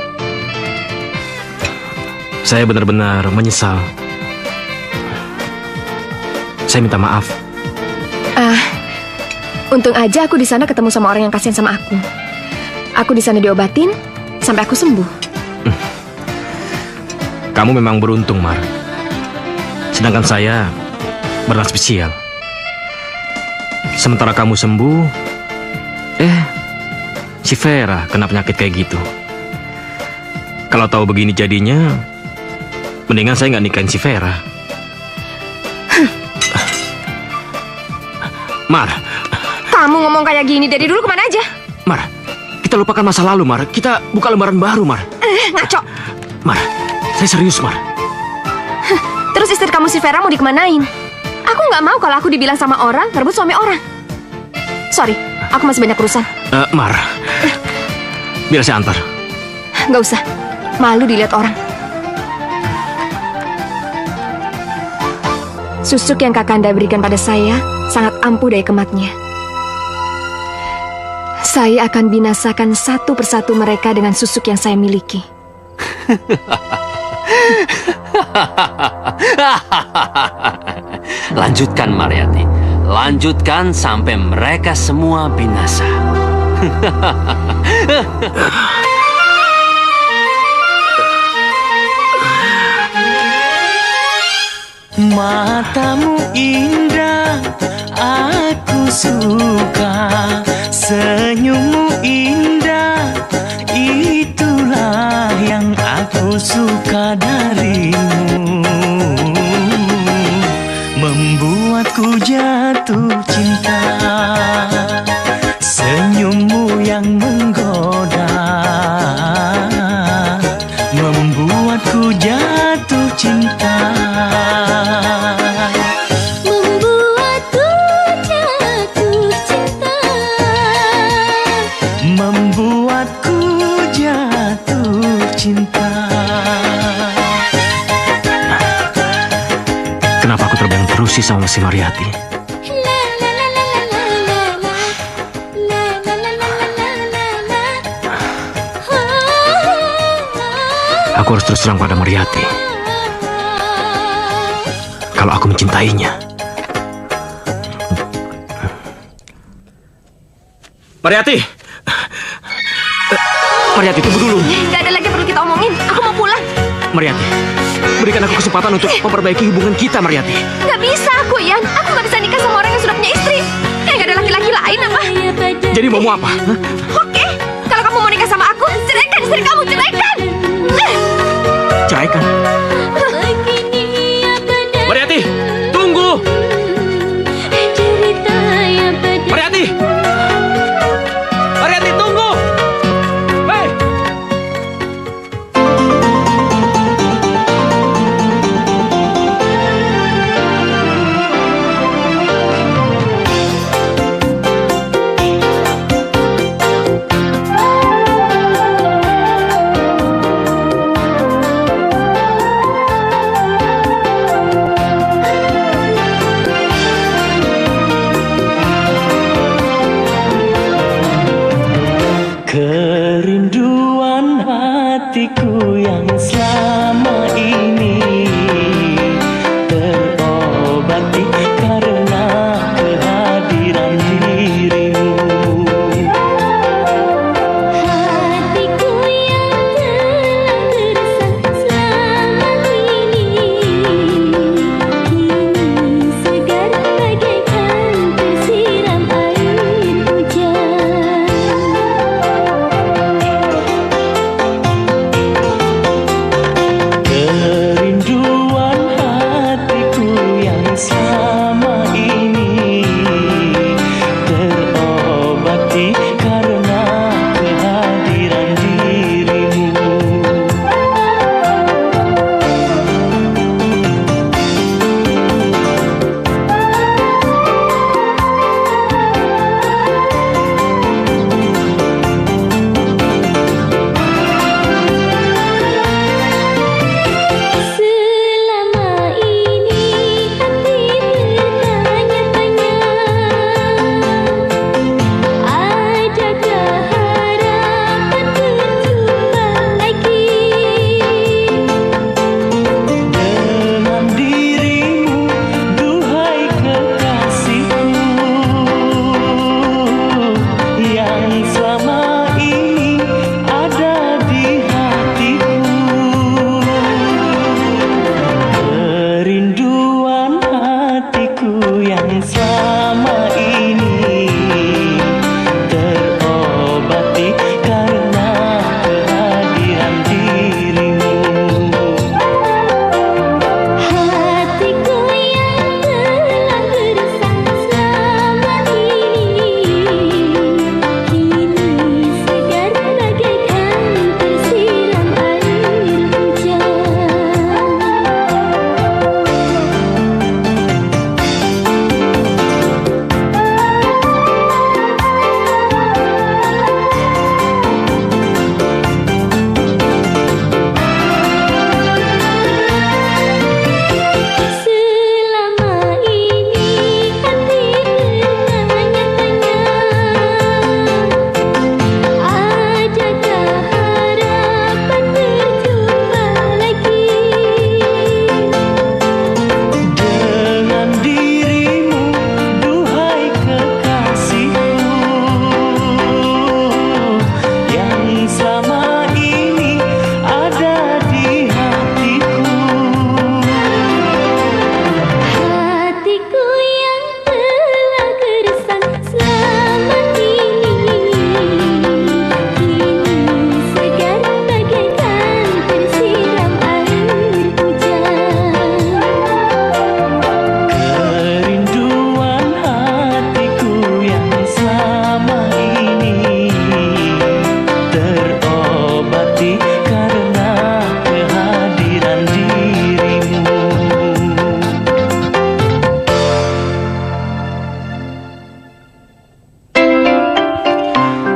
Saya benar-benar menyesal. Saya minta maaf. Untung aja aku di sana ketemu sama orang yang kasihan sama aku. Aku di sana diobatin sampai aku sembuh. Kamu memang beruntung, Mar. Sedangkan saya berat spesial. Sementara kamu sembuh, si Vera kena penyakit kayak gitu. Kalau tahu begini jadinya, mendingan saya nggak nikahin si Vera. Mar, Kamu ngomong kayak gini dari dulu kemana aja? Mar, kita lupakan masa lalu, Mar. Kita buka lembaran baru, Mar. Ngaco. Mar, saya serius, Mar. Terus istri kamu si Vera mau dikemanain? Aku nggak mau kalau aku dibilang sama orang ngerebut suami orang. Sorry, aku masih banyak urusan. Mar, biar saya antar. Nggak usah, malu dilihat orang. Susuk yang Kakanda berikan pada saya sangat ampuh daya kematnya. Saya akan binasakan satu persatu mereka dengan susuk yang saya miliki. Lanjutkan, Mariati. Lanjutkan sampai mereka semua binasa. Matamu indah, aku suka. Senyummu indah, itulah yang aku suka darimu. Membuatku jatuh cinta, senyummu yang menggoda. Membuatku jatuh cinta. Kenapa aku terbayang terus sih sama si Mariati? Aku harus terus terang pada Mariati. Kalau aku mencintainya. Mariati! Mariati, tunggu dulu. Gak ada lagi perlu kita omongin. Aku mau pulang. Mariati, berikan aku kesempatan untuk memperbaiki hubungan kita, Mariati. Gak bisa aku, Ian. Aku gak bisa nikah sama orang yang sudah punya istri. Kayak gak ada laki-laki lain apa? Jadi maumu apa? Oke, kalau kamu mau nikah sama aku, ceraikan istri kamu, ceraikan. Ceraikan? Mariati, tunggu. Mariati! Mariati, tunggu! Hei! Kerinduan hatiku yang selama ini terobati karena kehadiran dirimu. Hatiku yang telah gersang selama ini kini segar bagaikan tersiram air hujan.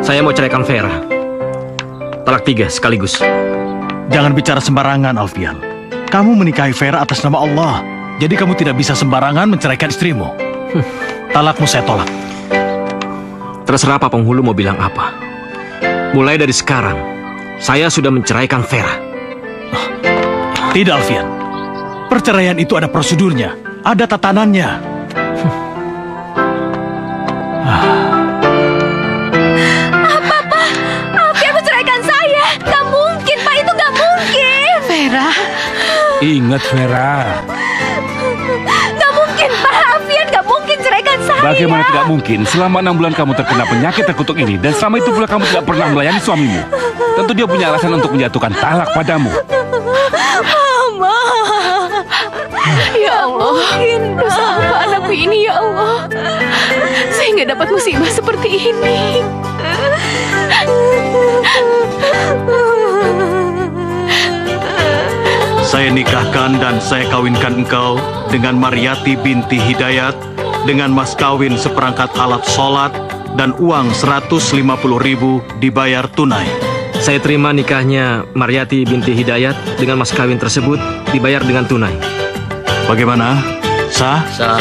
Saya mau ceraikan Vera. Talak 3 sekaligus. Jangan bicara sembarangan, Alfian. Kamu menikahi Vera atas nama Allah. Jadi kamu tidak bisa sembarangan menceraikan istrimu. Talakmu saya tolak. Terserah Pak Penghulu mau bilang apa. Mulai dari sekarang, saya sudah menceraikan Vera. Tidak, Alfian. Perceraian itu ada prosedurnya, ada tatanannya. Apa, Pak? Alfian menceraikan saya. Gak mungkin, Pak. Itu gak mungkin. Vera. Ingat, Vera. Gak mungkin, Pak. Alfian gak mungkin ceraikan saya. Bagaimana tidak mungkin? Selama 6 bulan kamu terkena penyakit terkutuk ini, dan selama itu pula kamu tidak pernah melayani suamimu. Tentu dia punya alasan untuk menjatuhkan talak padamu. Mama. Ya Allah, dosa apa anakku ini ya Allah? Saya nggak dapat musibah seperti ini. Saya nikahkan dan saya kawinkan engkau dengan Maryati binti Hidayat dengan mas kawin seperangkat alat sholat dan uang 150.000 dibayar tunai. Saya terima nikahnya Maryati binti Hidayat dengan mas kawin tersebut dibayar dengan tunai. Bagaimana? Sah? Sah.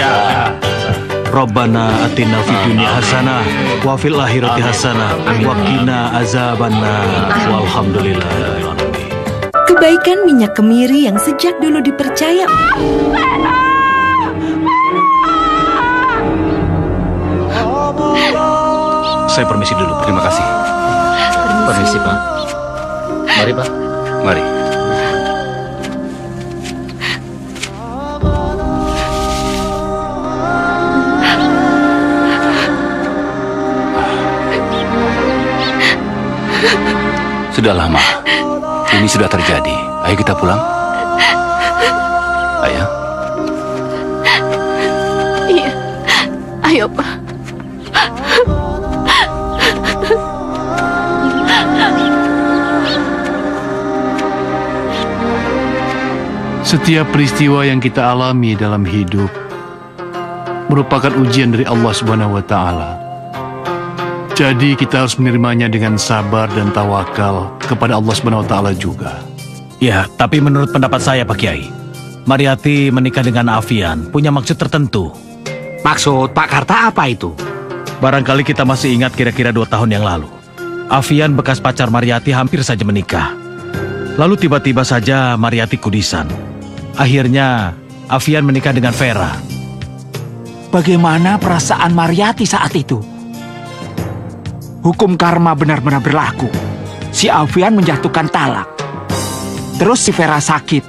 Rabbana atina fid dunya hasanah wa fil akhirati hasanah wa qina azabannar. Walhamdulillah. Kebaikan minyak kemiri yang sejak dulu dipercaya. Saya permisi dulu. Terima kasih. Permisi, Pak. Mari, Pak. Mari. Sudah lama. Ini sudah terjadi. Ayo kita pulang. Ayo. Iya, ayo Pak. Setiap peristiwa yang kita alami dalam hidup merupakan ujian dari Allah Subhanahu wa Ta'ala. Jadi kita harus menerimanya dengan sabar dan tawakal kepada Allah Subhanahu wa Ta'ala juga. Ya, tapi menurut pendapat saya Pak Kiai, Maryati menikah dengan Alfian punya maksud tertentu. Maksud Pak Karta apa itu? Barangkali kita masih ingat kira-kira 2 tahun yang lalu. Alfian bekas pacar Maryati hampir saja menikah. Lalu tiba-tiba saja Maryati kudisan. Akhirnya Alfian menikah dengan Vera. Bagaimana perasaan Maryati saat itu? Hukum karma benar-benar berlaku. Si Alfian menjatuhkan talak. Terus si Vera sakit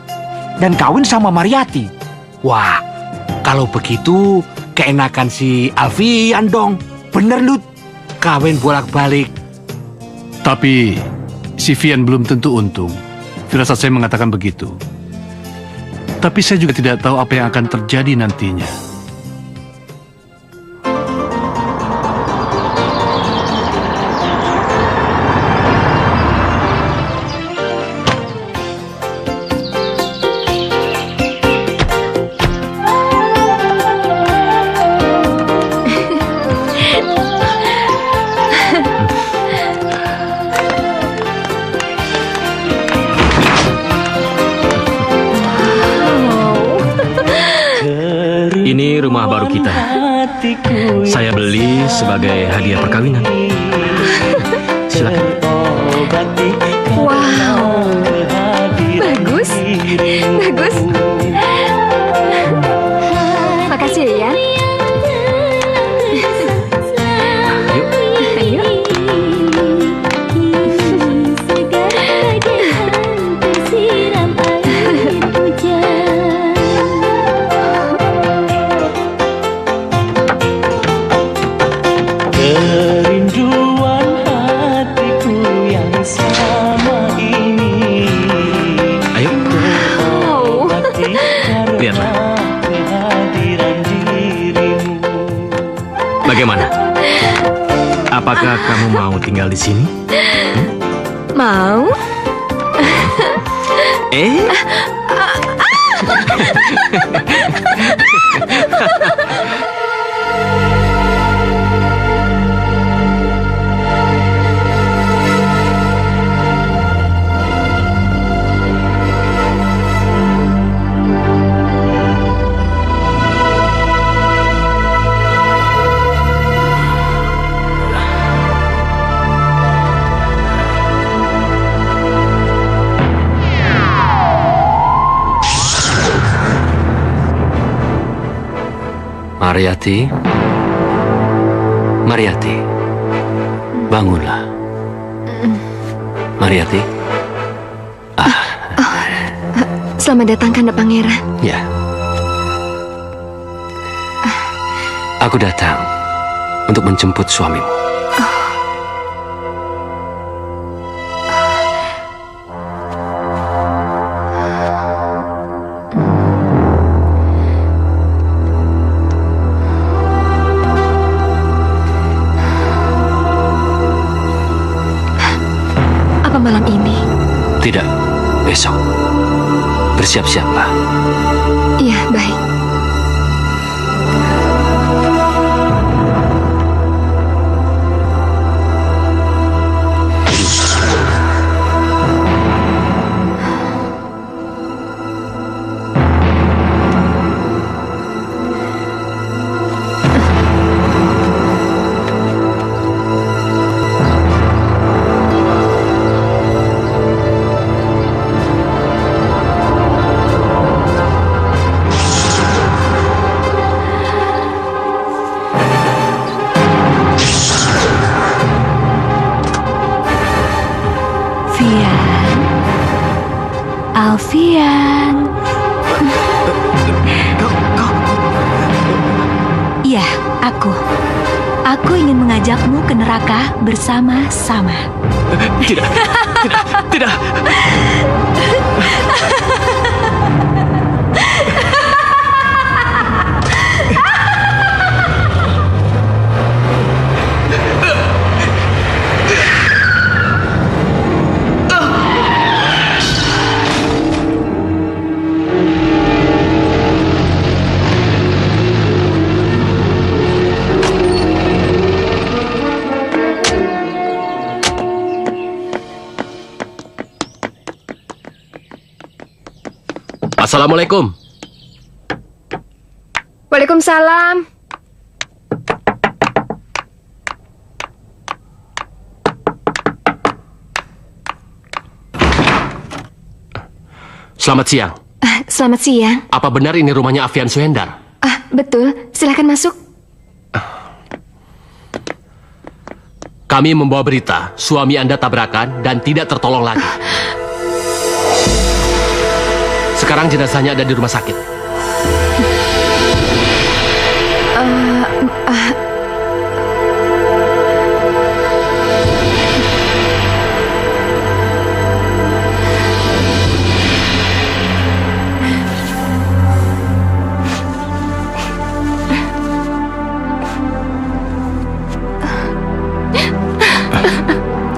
dan kawin sama Maryati. Wah, kalau begitu keenakan si Alfian dong. Bener, Lut. Kawin bolak-balik. Tapi si Vian belum tentu untung. Firasat saya mengatakan begitu. Tapi saya juga tidak tahu apa yang akan terjadi nantinya. Ini rumah baru kita. Saya beli sebagai hadiah perkawinan. Silakan. Wow, bagus, bagus. Makasih ya. Ayo. Kerinduan hatiku yang sama ini. Ayo. Lihatlah. Bagaimana? Apakah kamu mau tinggal di sini? Mau? Mariati, Mariati, bangunlah. Mariati. Selamat datang, Kanda Pangeran. Ya. Aku datang untuk menjemput suamimu. Apa malam ini? Tidak, besok. Bersiap-siaplah. Iya, baik. Alfian. Iya, aku. Aku ingin mengajakmu ke neraka bersama-sama. Tidak, tidak. Assalamualaikum. Waalaikumsalam. Selamat siang. Selamat siang. Apa benar ini rumahnya Alfian Suhendar? Betul. Silakan masuk. Kami membawa berita, suami Anda tabrakan dan tidak tertolong lagi. Sekarang jenazahnya ada di rumah sakit.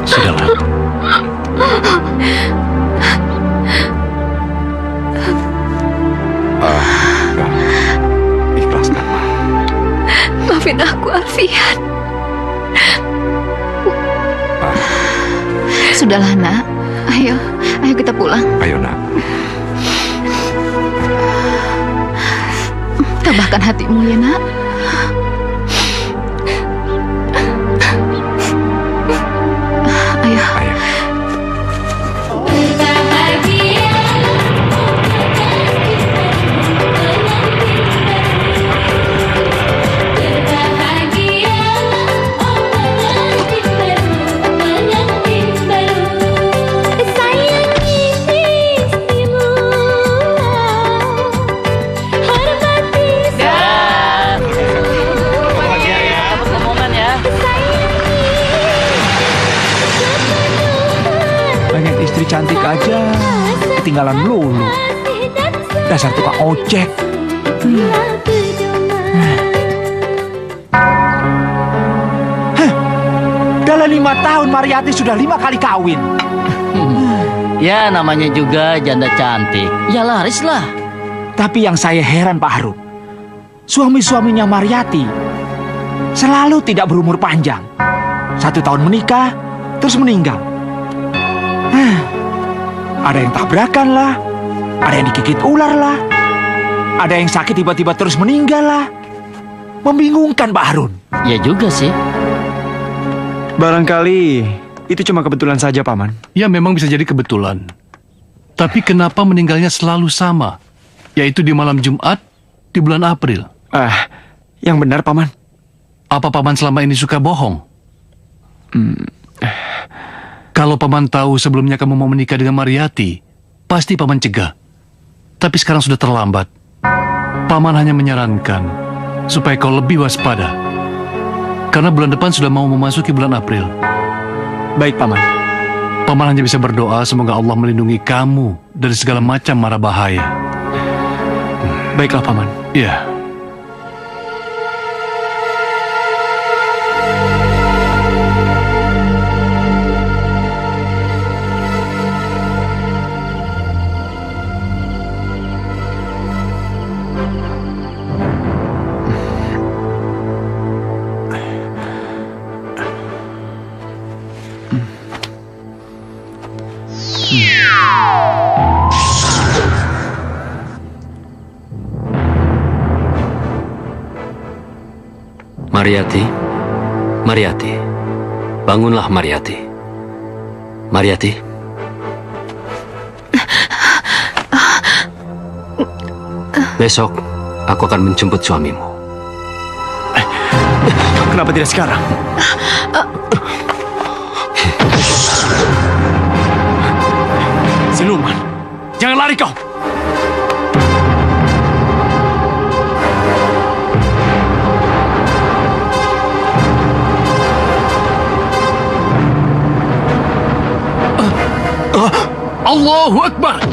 Sudahlah. Ikhlaskan. Maafin aku, Alfian. Sudahlah, Nak. Ayo kita pulang. Ayo, Nak. Tabahkan hatimu ya, Nak. Ayo. Istri cantik aja, ketinggalan melulu. Dasar tukang ojek. Dalam 5 tahun Mariati sudah 5 kali kawin. Ya namanya juga janda cantik. Ya laris lah. Tapi yang saya heran Pak Harun, suami-suaminya Mariati selalu tidak berumur panjang. 1 tahun menikah, terus meninggal. Ada yang tabrakan lah, ada yang digigit ular lah, ada yang sakit tiba-tiba terus meninggal lah. Membingungkan Pak Harun. Ya juga sih. Barangkali itu cuma kebetulan saja, Paman. Ya memang bisa jadi kebetulan. Tapi kenapa meninggalnya selalu sama? Yaitu di malam Jumat di bulan April. Yang benar, Paman. Apa Paman selama ini suka bohong? Kalau Paman tahu sebelumnya kamu mau menikah dengan Mariati, pasti Paman cegah. Tapi sekarang sudah terlambat. Paman hanya menyarankan supaya kau lebih waspada. Karena bulan depan sudah mau memasuki bulan April. Baik, Paman. Paman hanya bisa berdoa semoga Allah melindungi kamu dari segala macam mara bahaya. Baiklah, Paman. Iya. Mariati, Mariati, bangunlah Mariati. Mariati. Besok aku akan menjemput suamimu. Kenapa tidak sekarang? Siluman, jangan lari kau. Allahu Akbar.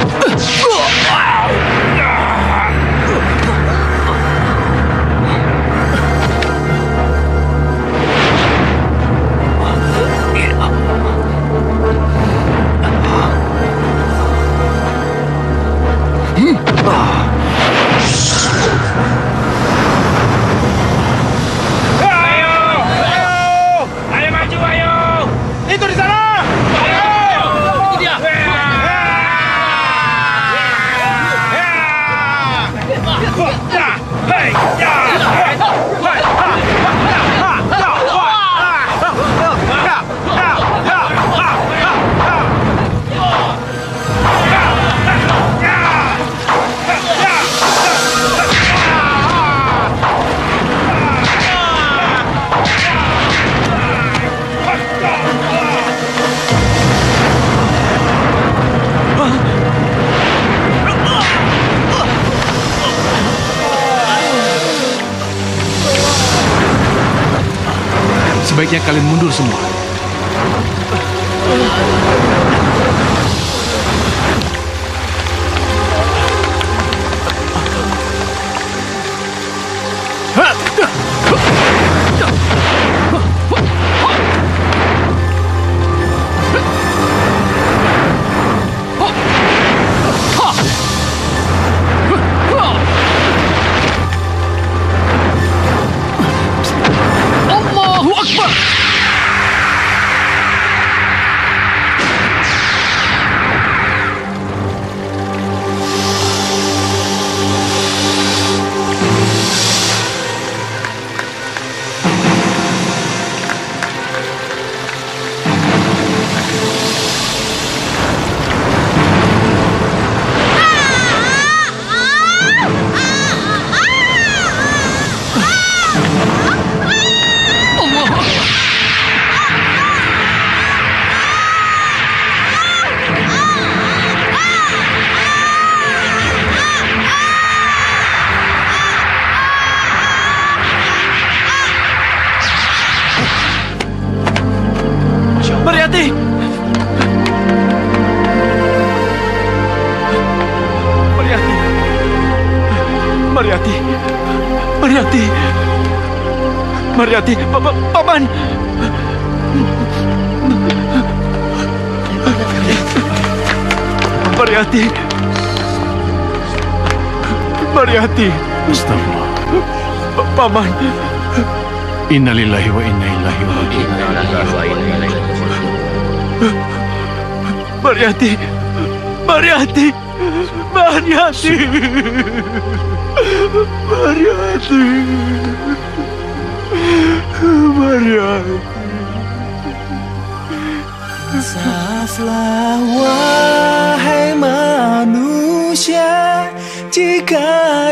Ayo maju, ayo. Itu di sana. Ayo. Itu dia. Sebaiknya kalian mundur semua. Allahu Akbar. Mariati! Mariati! Mariati! Mariati! Mariati! Paman! Mariati! Mariati! Astagfirullah. Paman! Innalillahi wa inna ilaihi raji'un. Mariati! Mariati! Mariati! Mariati! Mariati! Maaflah wahai manusia jika